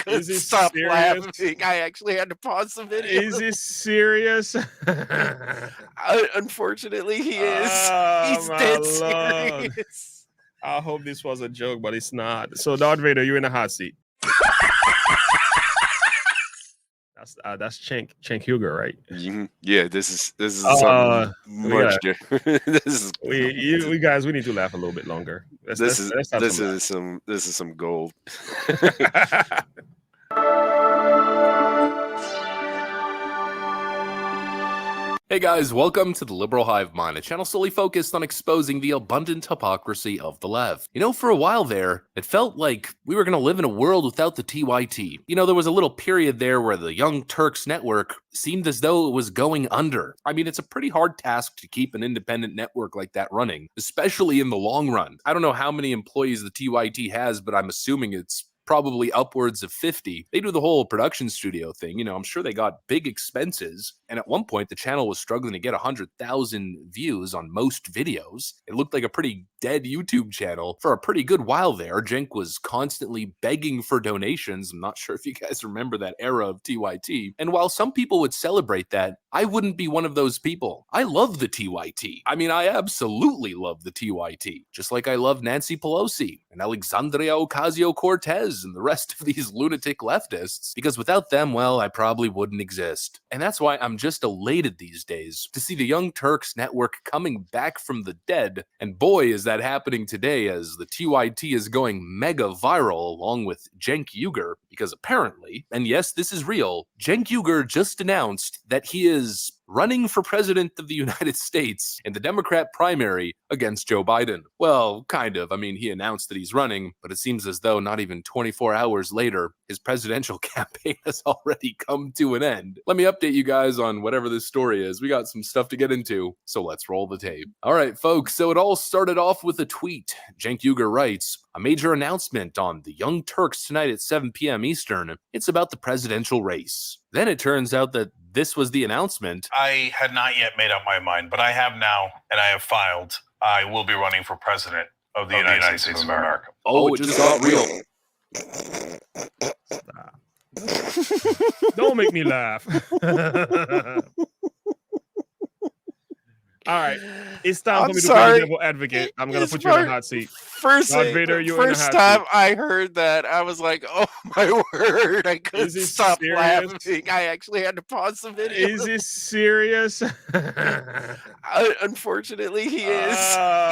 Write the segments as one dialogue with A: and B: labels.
A: couldn't
B: Is he
A: stop
B: serious?
A: laughing. I actually had to pause the video.
B: Is he serious?
A: Unfortunately, he is.
B: Oh,
A: He's
B: my
A: dead
B: Lord.
A: serious.
B: I hope this was a joke, but it's not. So, Darth Vader, you're in a hot seat. That's Cenk Huger, right?
A: Yeah, this is
B: Uh,
A: something
B: we gotta,
A: much different. this is
B: we guys, we need to laugh a little bit longer. Let's
A: this is
B: let's have
A: this
B: some
A: is some gold.
B: laugh.
C: Hey guys, welcome to the Liberal Hive Mind, a channel solely focused on exposing the abundant hypocrisy of the left. You know, for a while there, it felt like we were going to live in a world without the TYT. You know, there was a little period there where the Young Turks network seemed as though it was going under. I mean, it's a pretty hard task to keep an independent network like that running, especially in the long run. I don't know how many employees the TYT has, but I'm assuming it's probably upwards of 50. They do the whole production studio thing. You know, I'm sure they got big expenses. And at one point, the channel was struggling to get 100,000 views on most videos. It looked like a pretty dead YouTube channel for a pretty good while there. Cenk was constantly begging for donations. I'm not sure if you guys remember that era of TYT. And while some people would celebrate that, I wouldn't be one of those people. I love the TYT. I mean, I absolutely love the TYT. Just like I love Nancy Pelosi and Alexandria Ocasio-Cortez and the rest of these lunatic leftists, because without them, well, I probably wouldn't exist. And that's why I'm just elated these days to see the Young Turks network coming back from the dead. And boy, is that happening today as the TYT is going mega viral along with Cenk Uygur, because apparently, and yes, this is real, Cenk Uygur just announced that he is running for president of the United States in the Democrat primary against Joe Biden. Well, kind of. I mean, he announced that he's running, but it seems as though not even 24 hours later, his presidential campaign has already come to an end. Let me update you guys on whatever this story is. We got some stuff to get into, so let's roll the tape. All right, folks, so it all started off with a tweet. Cenk Uygur writes, "A major announcement on the Young Turks tonight at 7 p.m. Eastern. It's about the presidential race." Then it turns out that this was the announcement.
D: I had not yet made up my mind, but I have now, and I have filed. I will be running for president of the United States of America.
C: Oh, it just got real.
B: Stop. Don't make me laugh. All right, it's time for me to play the devil advocate. I'm gonna put you in a hot seat.
A: First time I heard that, I was like, "Oh my word!" I couldn't stop laughing. I actually had to pause the video.
B: Is he serious?
A: Unfortunately, he is.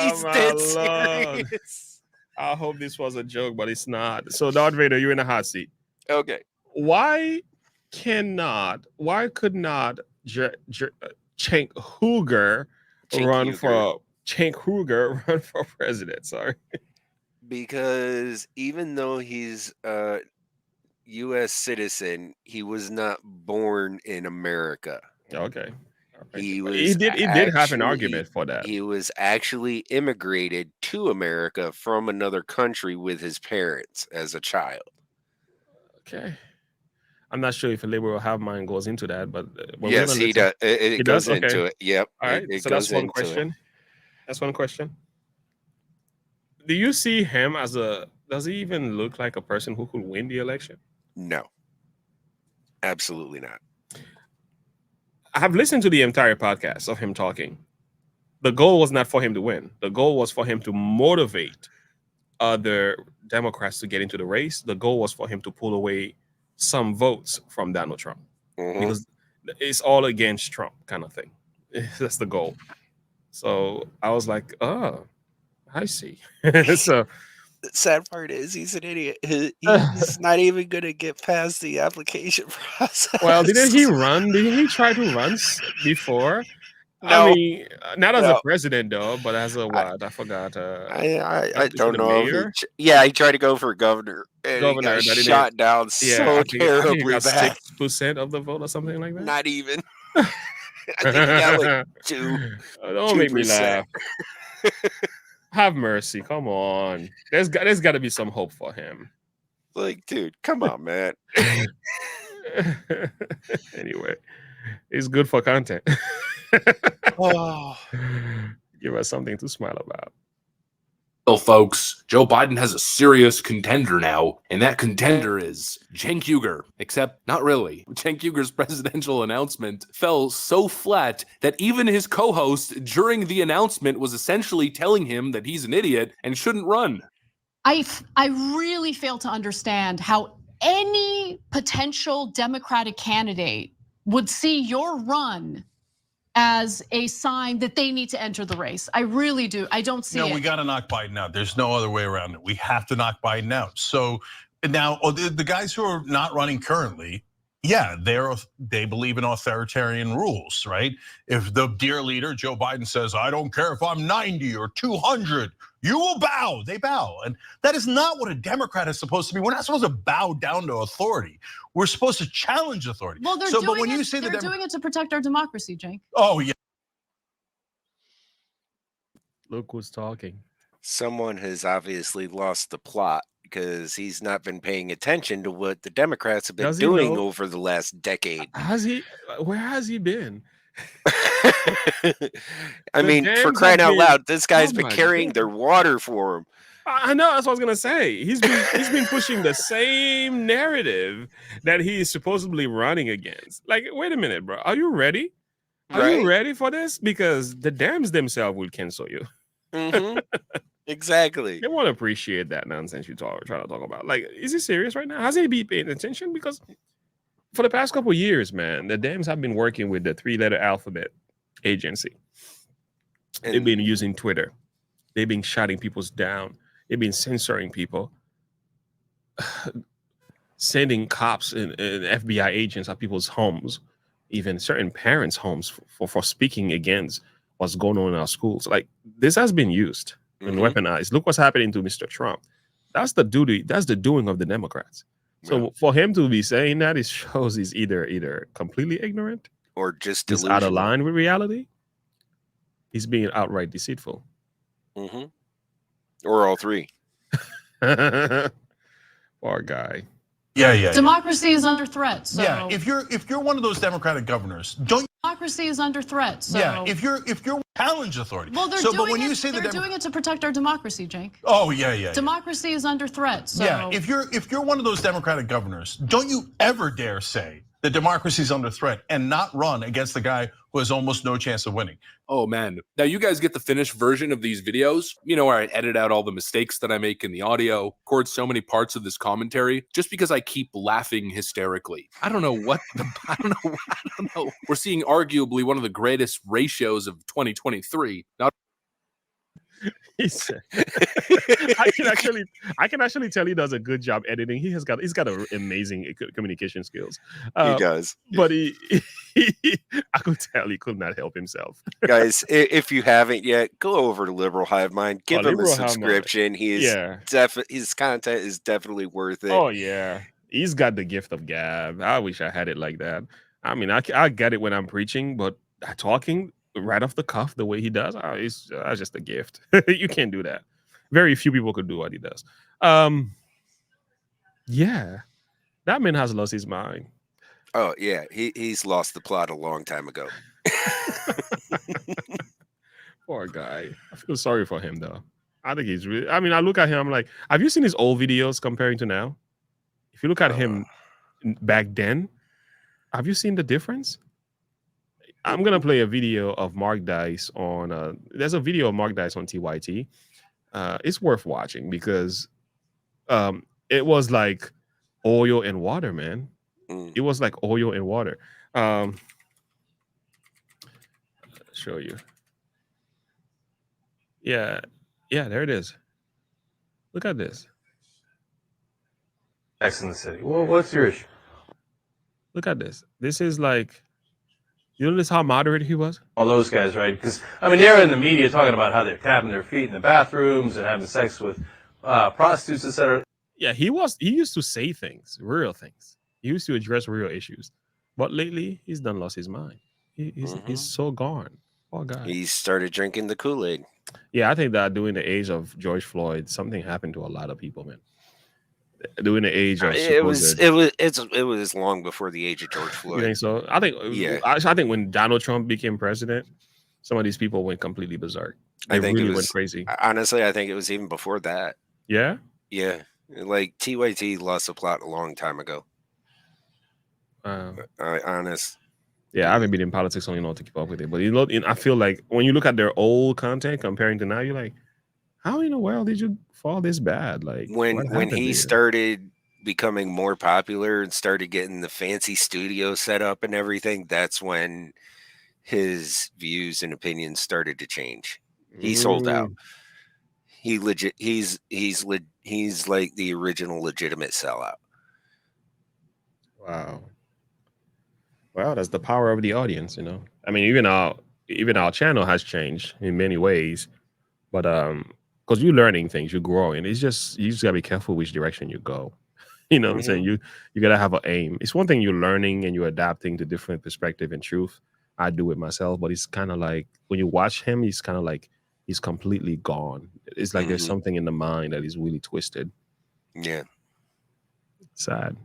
A: He's dead serious.
B: I hope this was a joke, but it's not. So, Darth Vader, you're in a hot seat.
A: Okay.
B: Why could not Cenk Uygur run for president? Sorry.
A: Because even though he's a U.S. citizen, he was not born in America.
B: Okay.
A: He
B: did have an argument for that.
A: He was actually immigrated to America from another country with his parents as a child.
B: Okay. I'm not sure if a liberal hive mind goes into that, but
A: yes, he does. It goes into it. Yep.
B: All right. So that's one question. That's one question. Do you see him as does he even look like a person who could win the election?
A: No. Absolutely not.
B: I have listened to the entire podcast of him talking. The goal was not for him to win. The goal was for him to motivate other Democrats to get into the race. The goal was for him to pull away some votes from Donald Trump, because it's all against Trump kind of thing. That's the goal. So I was like, oh, I see. So
A: the sad part is he's an idiot. He's not even going to get past the application process.
B: Well, didn't he run? Didn't he try to run before?
A: No.
B: I mean, not as a president though, but as a what? I forgot.
A: I don't know. He tried to go for governor. And
B: governor
A: he got shot down so terribly.
B: 6% of the vote or something like that.
A: Not even. I think he got like 2.
B: Don't make me laugh. Have mercy. Come on. There's got to be some hope for him.
A: Like, dude, come on, man.
B: Anyway, it's good for content.
A: Oh.
B: Give us something to smile about.
C: Well, folks, Joe Biden has a serious contender now, and that contender is Cenk Uygur. Except, not really. Cenk Uygur's presidential announcement fell so flat that even his co-host during the announcement was essentially telling him that he's an idiot and shouldn't run.
E: I really fail to understand how any potential Democratic candidate would see your run as a sign that they need to enter the race. I really do. I don't see it.
D: No, we got to knock Biden out. There's no other way around it. We have to knock Biden out. So now the guys who are not running currently, yeah, they believe in authoritarian rules, right? If the dear leader, Joe Biden, says, I don't care if I'm 90 or 200, you will bow, they bow. And that is not what a Democrat is supposed to be. We're not supposed to bow down to authority. We're supposed to challenge authority.
E: Well, they're doing it to protect our democracy, Jake.
D: Oh, yeah.
B: Look who's talking.
A: Someone has obviously lost the plot because he's not been paying attention to what the Democrats have been doing over the last decade.
B: Has he? Where has he been?
A: I mean, for crying out loud, this guy's been carrying their water for him.
B: I know, that's what I was gonna say. He's been pushing the same narrative that he is supposedly running against. Like, wait a minute, bro. Are you ready? Are you ready for this? Because the Dems themselves will cancel you.
A: Exactly.
B: They won't appreciate that nonsense you're trying to talk about. Like, is he serious right now? Has he been paying attention? Because for the past couple of years, man, the Dems have been working with the 3-letter alphabet agency. They've been using Twitter. They've been shutting people down. They've been censoring people, sending cops and FBI agents at people's homes, even certain parents' homes for speaking against what's going on in our schools. Like, this has been used and weaponized. Look what's happening to Mr. Trump. That's the doing of the Democrats. So for him to be saying that, it shows he's either completely ignorant
A: or just
B: delusional, out of line with reality. He's being outright deceitful.
A: Or all three.
B: Poor guy.
D: Yeah.
E: Democracy is under threat. So.
D: Yeah, if you're one of those Democratic governors, don't.
E: Democracy is under threat. So.
D: Yeah, if you're challenge authority.
E: Well, they're doing it to protect our democracy, Jake.
D: Oh yeah.
E: Democracy is under threat. So.
D: Yeah, if you're one of those Democratic governors, don't you ever dare say that democracy is under threat and not run against the guy who has almost no chance of winning.
C: Oh man, now you guys get the finished version of these videos, you know, where I edit out all the mistakes that I make in the audio, record so many parts of this commentary, just because I keep laughing hysterically. I don't know. We're seeing arguably one of the greatest ratios of 2023. Not
B: He said, I can actually tell he does a good job editing. He's got amazing communication skills.
A: He does,
B: but he I could tell he could not help himself.
A: Guys, if you haven't yet, go over to Liberal Hive Mind, give him a subscription. His content is definitely worth it.
B: Oh yeah, he's got the gift of gab. I wish I had it like that. I mean, I get it when I'm preaching, but talking right off the cuff the way he does, it's just a gift. You can't do that. Very few people could do what he does. Yeah, that man has lost his mind.
A: Oh yeah, he's lost the plot a long time ago.
B: Poor guy. I feel sorry for him though. I think he's really, I mean, I look at him, I'm like, have you seen his old videos comparing to now? If you look at him back then, have you seen the difference? I'm gonna play a video of Mark Dice on. There's a video of Mark Dice on TYT. It's worth watching because it was like oil and water, man. It was like oil and water. Show you. Yeah, there it is. Look at this.
F: X in the city. Well, what's your issue?
B: Look at this. This is like. You notice how moderate he was?
F: All those guys, right? Because, I mean, they're in the media talking about how they're tapping their feet in the bathrooms and having sex with prostitutes, etc.
B: Yeah, he used to say things, real things. He used to address real issues. But lately, he's done lost his mind. He's so gone. Poor guy.
A: He started drinking the Kool-Aid.
B: Yeah, I think that during the age of George Floyd, something happened to a lot of people, man. During the age of
A: it was long before the age of George Floyd.
B: You think so? I think when Donald Trump became president, some of these people went completely berserk. They
A: I think it
B: really went
A: was
B: crazy.
A: honestly, I think it was even before that.
B: Yeah.
A: Yeah, like TYT lost the plot a long time ago.
B: Wow.
A: Honest.
B: Yeah, I haven't been in politics long enough to keep up with it. But I feel like when you look at their old content comparing to now, you're like, how in the world did you fall this bad? Like, what
A: When
B: happened
A: he
B: to you?
A: started becoming more popular and started getting the fancy studio set up and everything, that's when his views and opinions started to change. He sold out.
B: Mm,
A: He's like the original legitimate sellout.
B: wow. Well, that's the power of the audience, you know. I mean, even our channel has changed in many ways, but because you're learning things, you're growing. It's just you just gotta be careful which direction you go. You know what I'm saying?
A: Mhm.
B: You gotta have an aim. It's one thing you're learning and you're adapting to different perspective and truth. I do it myself, but it's kind of like when you watch him, he's kind of like he's completely gone. It's like there's
A: Mhm.
B: something in the mind that is really twisted.
A: Yeah.
B: Sad.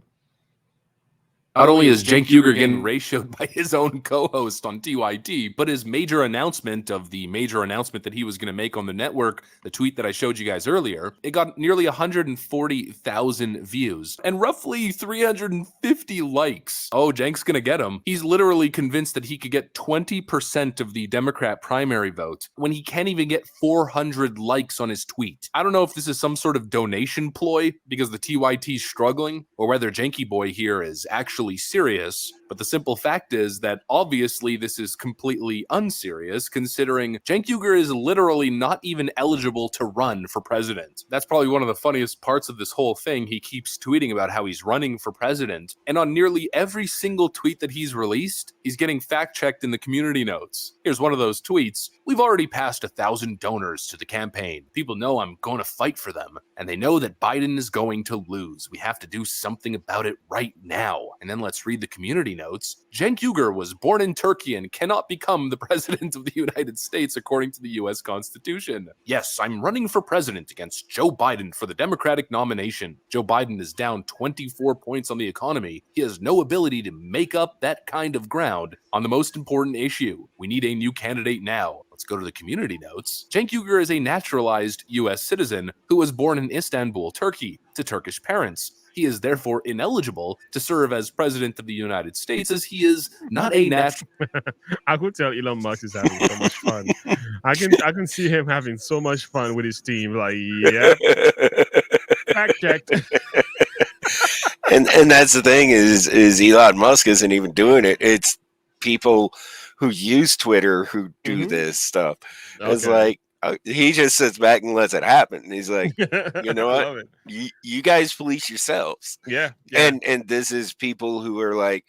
C: Not only is Cenk Uygur getting ratioed by his own co-host on TYT, but his major announcement that he was going to make on the network, the tweet that I showed you guys earlier, it got nearly 140,000 views and roughly 350 likes. Oh, Cenk's going to get him. He's literally convinced that he could get 20% of the Democrat primary vote when he can't even get 400 likes on his tweet. I don't know if this is some sort of donation ploy because the TYT's struggling, or whether Janky Boy here is actually serious, but the simple fact is that obviously this is completely unserious considering Cenk Uygur is literally not even eligible to run for president. That's probably one of the funniest parts of this whole thing. He keeps tweeting about how he's running for president, and on nearly every single tweet that he's released, he's getting fact-checked in the community notes. Here's one of those tweets. We've already passed 1,000 donors to the campaign. People know I'm going to fight for them, and they know that Biden is going to lose. We have to do something about it right now. And then let's read the community notes. Cenk Uygur was born in Turkey and cannot become the president of the United States according to the US Constitution. Yes, I'm running for president against Joe Biden for the Democratic nomination. Joe Biden is down 24 points on the economy. He has no ability to make up that kind of ground on the most important issue. We need a new candidate now. Let's go to the community notes. Cenk Uygur is a naturalized US citizen who was born in Istanbul, Turkey, to Turkish parents. He is therefore ineligible to serve as president of the United States as he is not a natural.
B: I could tell Elon Musk is having so much fun. I can see him having so much fun with his team. Like, yep, fact checked.
A: and that's the thing is Elon Musk isn't even doing it. It's people who use Twitter who do
B: Mhm.
A: this stuff. It's
B: Okay.
A: like he just sits back and lets it happen. He's like, you know
B: I
A: what?
B: love it.
A: You guys police yourselves.
B: Yeah, yeah.
A: And this is people who are like,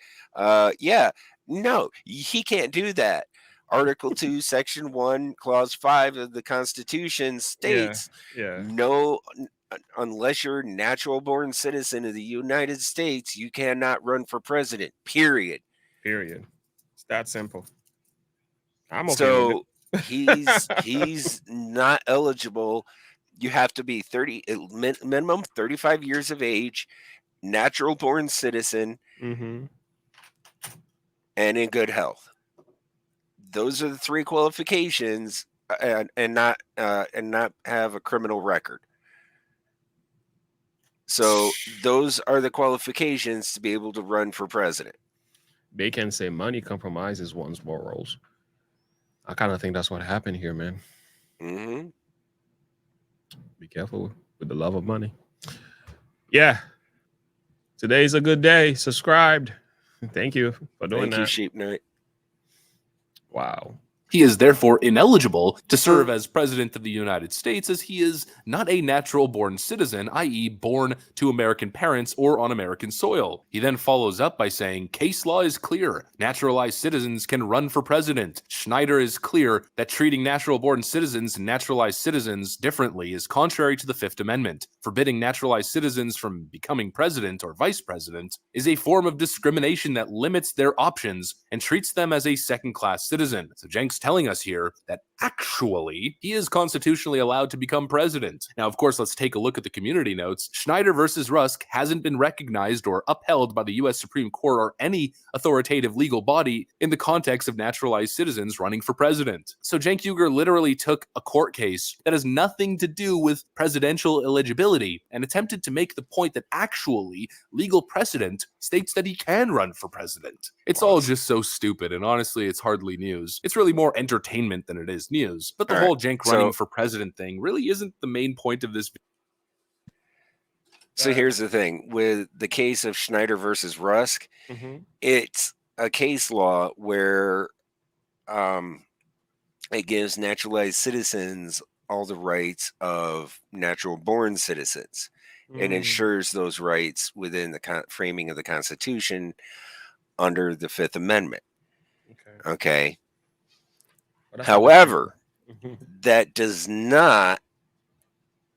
A: yeah, no, he can't do that. Article 2, Section 1, Clause 5 of the Constitution states
B: Yeah.
A: no, unless you're a natural born citizen of the United States, you cannot run for president, period.
B: Period. It's that simple. I'm okay with it.
A: So he's not eligible. You have to be minimum 35 years of age, natural born citizen,
B: Mm-hmm.
A: and in good health. Those are the three qualifications, and not have a criminal record. So those are the qualifications to be able to run for president.
B: They can say money compromises one's morals. I kind of think that's what happened here, man.
A: Mm-hmm.
B: Be careful with the love of money. Yeah. Today's a good day. Subscribed. Thank you for doing
A: Thank you,
B: that.
A: Sheep Knight.
B: Wow.
C: He is therefore ineligible to serve as president of the United States as he is not a natural born citizen, i.e. born to American parents or on American soil. He then follows up by saying, case law is clear. Naturalized citizens can run for president. Schneider is clear that treating natural born citizens and naturalized citizens differently is contrary to the Fifth Amendment. Forbidding naturalized citizens from becoming president or vice president is a form of discrimination that limits their options and treats them as a second-class citizzen. So Cenk's telling us here that actually he is constitutionally allowed to become president. Now, of course, let's take a look at the community notes. Schneider versus Rusk hasn't been recognized or upheld by the US Supreme Court or any authoritative legal body in the context of naturalized citizens running for president. So Cenk Uygur literally took a court case that has nothing to do with presidential eligibility and attempted to make the point that actually legal precedent states that he can run for president. It's all just so stupid, and honestly, it's hardly news. It's really more entertainment than it is news. But the whole Cenk running for president thing really isn't the main point of this video.
A: So here's the thing with the case of Schneider versus Rusk. It's a case law where it gives naturalized citizens all the rights of natural born citizens. It ensures those rights within the framing of the Constitution under the Fifth Amendment. Okay. However, that does not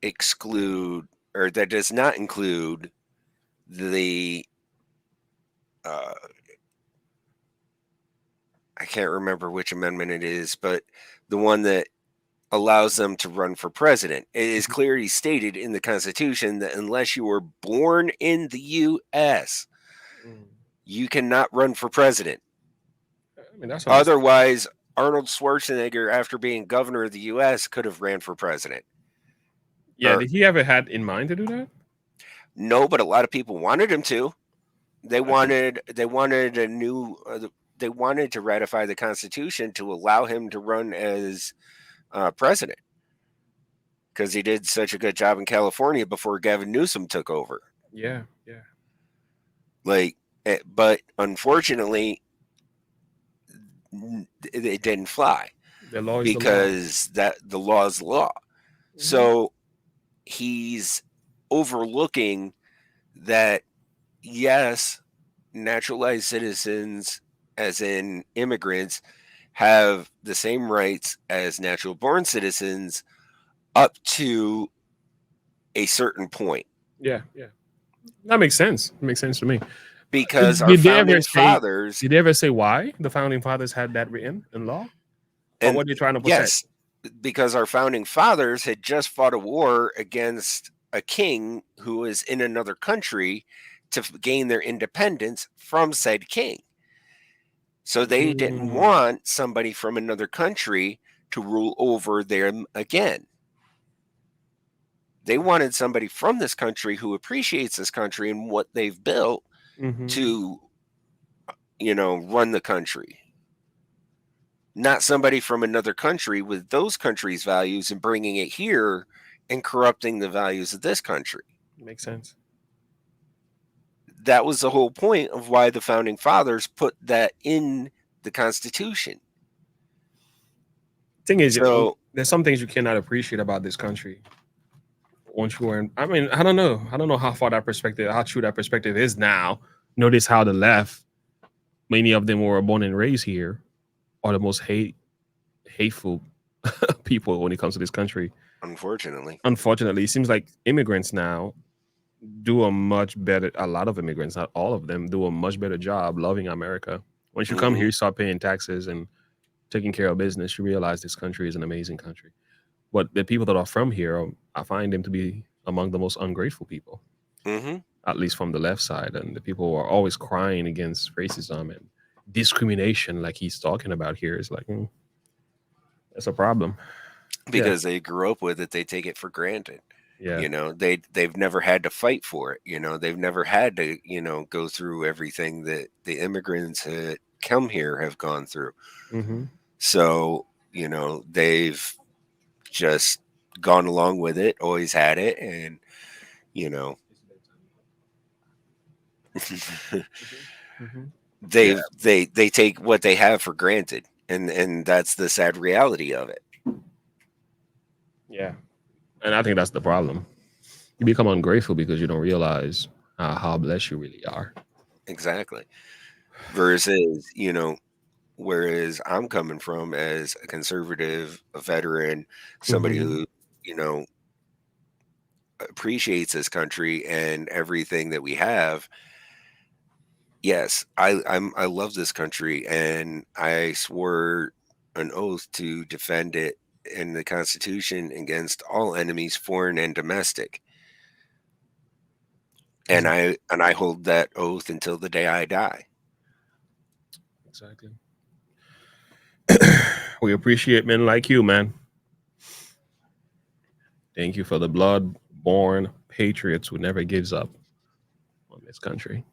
A: exclude, or that does not include the I can't remember which amendment it is, but the one that allows them to run for president. It is clearly stated in the Constitution that unless you were born in the U.S., you cannot run for president.
B: I mean, that's
A: otherwise, Arnold Schwarzenegger, after being governor of the U.S., could have ran for president.
B: Yeah, did he ever had in mind to do that?
A: No, but a lot of people wanted him to. They wanted to ratify the Constitution to allow him to run as president because he did such a good job in California before Gavin Newsom took over.
B: Yeah.
A: But unfortunately, it didn't fly.
B: The law is
A: because the law is the law. So he's overlooking that, yes, naturalized citizens, as in immigrants, have the same rights as natural born citizens up to a certain point.
B: Yeah. That makes sense. It makes sense to me.
A: Because our founding fathers...
B: Did they ever say why the founding fathers had that written in law? Or what are you trying to protect?
A: Yes, because our founding fathers had just fought a war against a king who was in another country to gain their independence from said king. So they didn't want somebody from another country to rule over them again. They wanted somebody from this country who appreciates this country and what they've built to, run the country. Not somebody from another country with those countries' values and bringing it here and corrupting the values of this country.
B: Makes sense.
A: That was the whole point of why the founding fathers put that in the Constitution.
B: Thing is, there's some things you cannot appreciate about this country. Once you were I don't know how true that perspective is now. Notice how the left, many of them were born and raised here, are the most hateful people when it comes to this country.
A: Unfortunately,
B: it seems like immigrants now do a lot of immigrants, not all of them, do a much better job loving America. Once you come here, you start paying taxes and taking care of business, you realize this country is an amazing country. But the people that are from here, I find them to be among the most ungrateful people, at least from the left side. And the people who are always crying against racism and discrimination like he's talking about here is like, that's a problem.
A: Because they grew up with it, they take it for granted.
B: Yeah.
A: They've never had to fight for it. They've never had to, go through everything that the immigrants that come here have gone through. So, they've just gone along with it, always had it. And, they take what they have for granted. And that's the sad reality of it.
B: Yeah. And I think that's the problem. You become ungrateful because you don't realize how blessed you really are.
A: Exactly. Versus, whereas I'm coming from as a conservative, a veteran, somebody who, appreciates this country and everything that we have. Yes, I love this country, and I swore an oath to defend it and the Constitution against all enemies, foreign and domestic. And I hold that oath until the day I die.
B: Exactly. We appreciate men like you, man. Thank you for the blood-born patriots who never gives up on this country.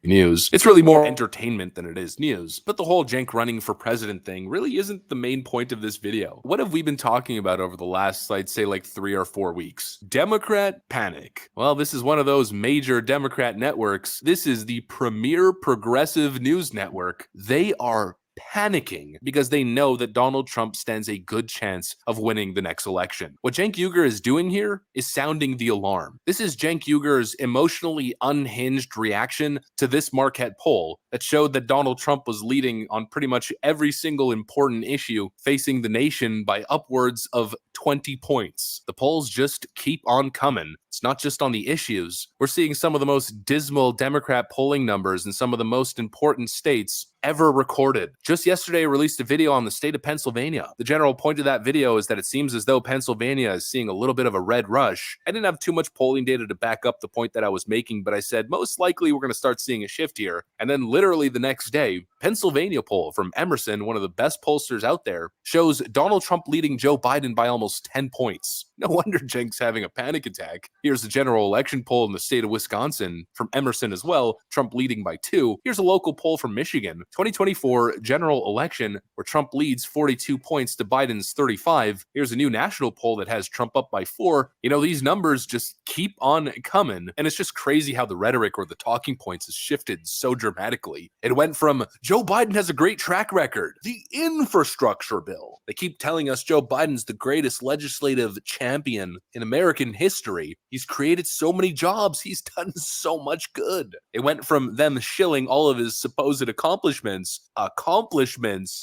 C: News. It's really more entertainment than it is news. But the whole Cenk running for president thing really isn't the main point of this video. What have we been talking about over the last, I'd say, like 3 or 4 weeks? Democrat panic. Well, this is one of those major Democrat networks. This is the premier progressive news network. They are panicking because they know that Donald Trump stands a good chance of winning the next election. What Cenk Uygur is doing here is sounding the alarm. This is Cenk Uygur's emotionally unhinged reaction to this Marquette poll that showed that Donald Trump was leading on pretty much every single important issue facing the nation by upwards of 20 points. The polls just keep on coming. It's not just on the issues. We're seeing some of the most dismal Democrat polling numbers in some of the most important states ever recorded. Just yesterday, I released a video on the state of Pennsylvania. The general point of that video is that it seems as though Pennsylvania is seeing a little bit of a red rush. I didn't have too much polling data to back up the point that I was making, but I said most likely we're going to start seeing a shift here. And then literally the next day, Pennsylvania poll from Emerson, one of the best pollsters out there, shows Donald Trump leading Joe Biden by almost 10 points. No wonder Cenk's having a panic attack. Here's the general election poll in the state of Wisconsin from Emerson as well, Trump leading by 2. Here's a local poll from Michigan, 2024 general election where Trump leads 42 points to Biden's 35. Here's a new national poll that has Trump up by 4. You know, these numbers just keep on coming, and it's just crazy how the rhetoric or the talking points has shifted so dramatically. It went from Joe Biden has a great track record, the infrastructure bill. They keep telling us Joe Biden's the greatest legislative champion in American history. He's created so many jobs. He's done so much good. It went from them shilling all of his supposed accomplishments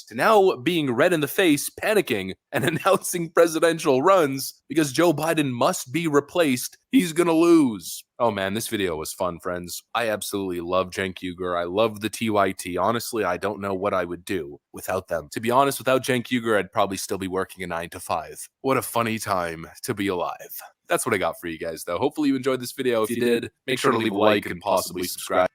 C: to now being red in the face, panicking, and announcing presidential runs because Joe Biden must be replaced. He's gonna lose. Oh man, this video was fun, friends. I absolutely love Cenk Uygur. I love the TYT. Honestly, I don't know what I would do without them. To be honest, without Cenk Uygur, I'd probably still be working a 9 to 5. What a funny time to be alive. That's what I got for you guys, though. Hopefully you enjoyed this video. If you did, make sure to leave a like and possibly subscribe.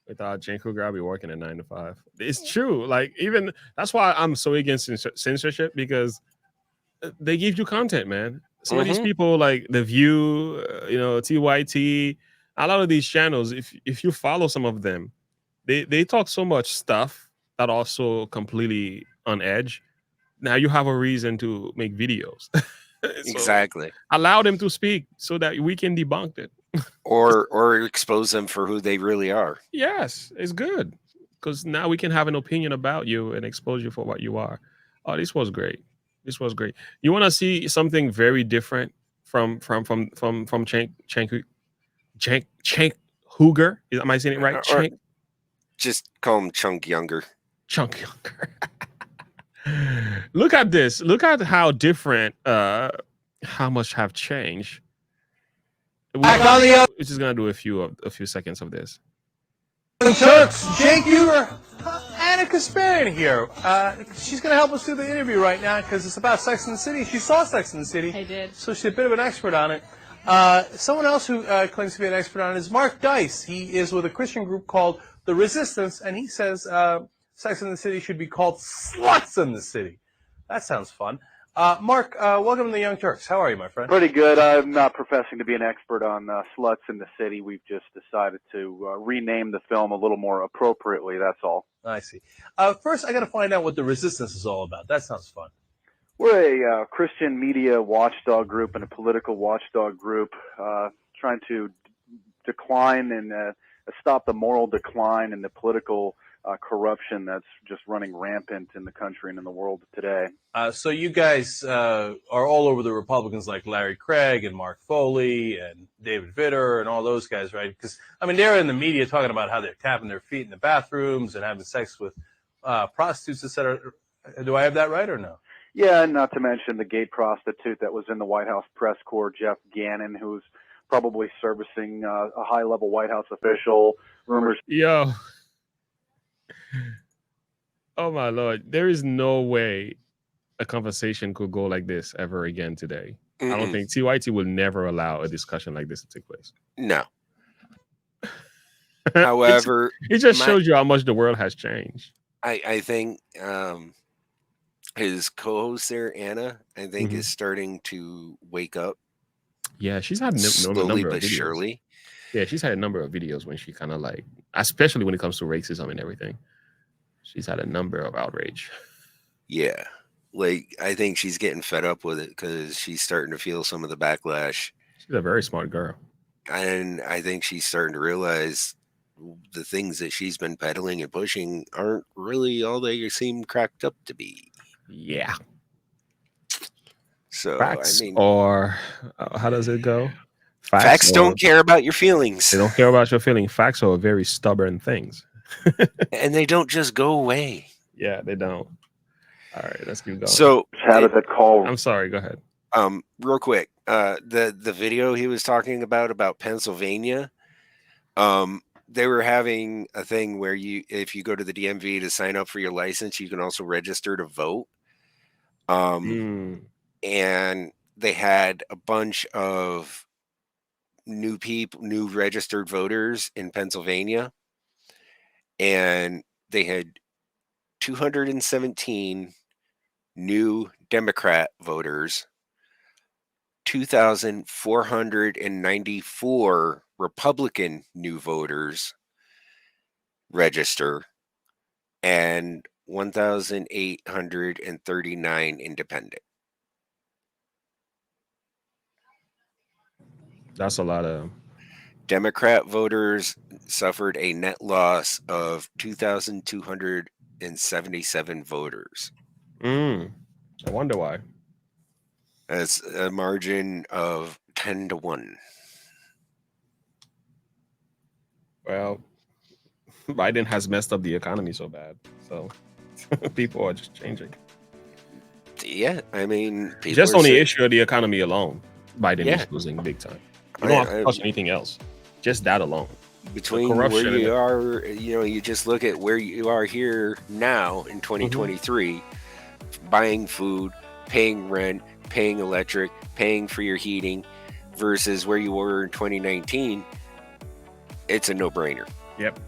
B: Without Cenk Uygur, I'll be working at 9 to 5. It's true. Like, even that's why I'm so against censorship, because they give you content, man. Some of these people, like The View, TYT, a lot of these channels, if you follow some of them, they talk so much stuff that also completely on edge. Now you have a reason to make videos.
A: Exactly.
B: Allow them to speak so that we can debunk it.
A: or expose them for who they really are.
B: Yes, it's good, because now we can have an opinion about you and expose you for what you are. Oh, this was great. This was great. You want to see something very different from Cenk Uygur? Am I saying it right? Cenk?
A: Just call him Chunk Younger.
B: Chunk Younger. Look at this. Look at how different, how much have changed. We're just gonna do a few seconds of this.
F: Turks, Cenk Uygur, Anna Kasparian here. She's going to help us do the interview right now because it's about Sex and the City. She saw Sex and the City.
G: I did.
F: So she's a bit of an expert on it. Someone else who claims to be an expert on it is Mark Dice. He is with a Christian group called The Resistance, and he says Sex and the City should be called Sluts in the City. That sounds fun. Mark, welcome to the Young Turks. How are you, my friend?
H: Pretty good. I'm not professing to be an expert on sluts in the city. We've just decided to rename the film a little more appropriately, that's all.
F: I see. First, I got to find out what The Resistance is all about. That sounds fun.
H: We're a Christian media watchdog group and a political watchdog group trying to decline and stop the moral decline and the political corruption that's just running rampant in the country and in the world today.
F: So you guys are all over the Republicans, like Larry Craig and Mark Foley and David Vitter and all those guys, right? Because, I mean, they're in the media talking about how they're tapping their feet in the bathrooms and having sex with prostitutes, etc. Do I have that right or no?
H: Yeah, and not to mention the gay prostitute that was in the White House press corps, Jeff Gannon, who's probably servicing a high-level White House official. Rumors.
B: Yo. Oh my Lord. There is no way a conversation could go like this ever again today. I don't think TYT will never allow a discussion like this to take place.
A: No.
B: It's-
A: However,
B: it just shows you how much the world has changed.
A: I think his co-host there, Anna, I think
B: Mhm.
A: is starting to wake up
B: Yeah, she's had a
A: slowly
B: number of
A: but
B: videos.
A: surely.
B: Yeah, she's had a number of videos when she kind of like, especially when it comes to racism and everything. She's had a number of outrage.
A: Yeah. Like, I think she's getting fed up with it because she's starting to feel some of the backlash.
B: She's a very smart girl.
A: And I think she's starting to realize the things that she's been peddling and pushing aren't really all they seem cracked up to be.
B: Yeah.
A: So,
B: Facts
A: I mean,
B: or how does it go?
A: facts
B: or-
A: don't care about your feelings.
B: They don't care about your feeling. Facts are very stubborn things.
A: And they don't just go away.
B: Yeah, they don't. All right, let's keep going.
A: So,
H: How did that call?
B: I'm sorry. Go ahead.
A: real quick, the video he was talking about Pennsylvania, they were having a thing where if you go to the DMV to sign up for your license, you can also register to vote. And they had a bunch of new registered voters in Pennsylvania, and they had 217 new Democrat voters, 2,494 Republican new voters register, and 1,839 independent.
B: That's a lot of
A: Democrat voters suffered a net loss of 2,277 voters.
B: I wonder why.
A: That's a margin of 10-1.
B: Well, Biden has messed up the economy so bad, so people are just changing.
A: Yeah, I mean,
B: Just on the issue of the economy alone, Biden
A: Yeah.
B: is losing big time. You don't have to touch anything else. Just that alone.
A: Between where you are, you just look at where you are here now in 2023, buying food, paying rent, paying electric, paying for your heating, versus where you were in 2019. It's a no-brainer.
B: Yep.